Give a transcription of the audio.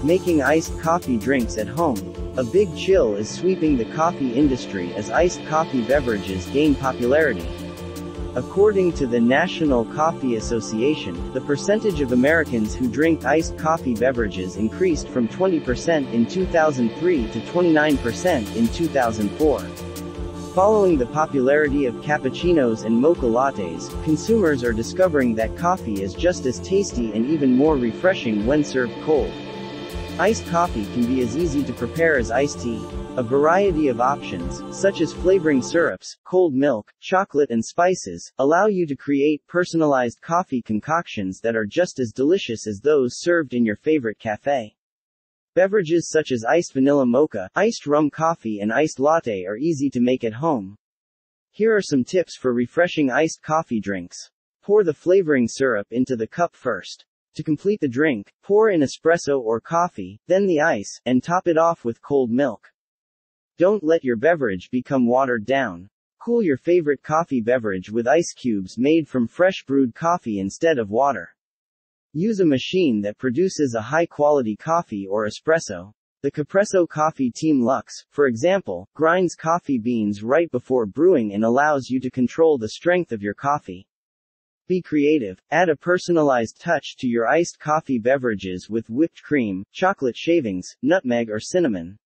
Making iced coffee drinks at home. A big chill is sweeping the coffee industry as iced coffee beverages gain popularity. According to the National Coffee Association, the percentage of Americans who drink iced coffee beverages increased from 20% in 2003 to 29% in 2004. Following the popularity of cappuccinos and mocha lattes, consumers are discovering that coffee is just as tasty and even more refreshing when served cold. Iced coffee can be as easy to prepare as iced tea. A variety of options, such as flavoring syrups, cold milk, chocolate and spices, allow you to create personalized coffee concoctions that are just as delicious as those served in your favorite cafe. Beverages such as iced vanilla mocha, iced rum coffee and iced latte are easy to make at home. Here are some tips for refreshing iced coffee drinks. Pour the flavoring syrup into the cup first. To complete the drink, pour in espresso or coffee, then the ice, and top it off with cold milk. Don't let your beverage become watered down. Cool your favorite coffee beverage with ice cubes made from fresh brewed coffee instead of water. Use a machine that produces a high-quality coffee or espresso. The Capresso Coffee Team Luxe, for example, grinds coffee beans right before brewing and allows you to control the strength of your coffee. Be creative. Add a personalized touch to your iced coffee beverages with whipped cream, chocolate shavings, nutmeg or cinnamon.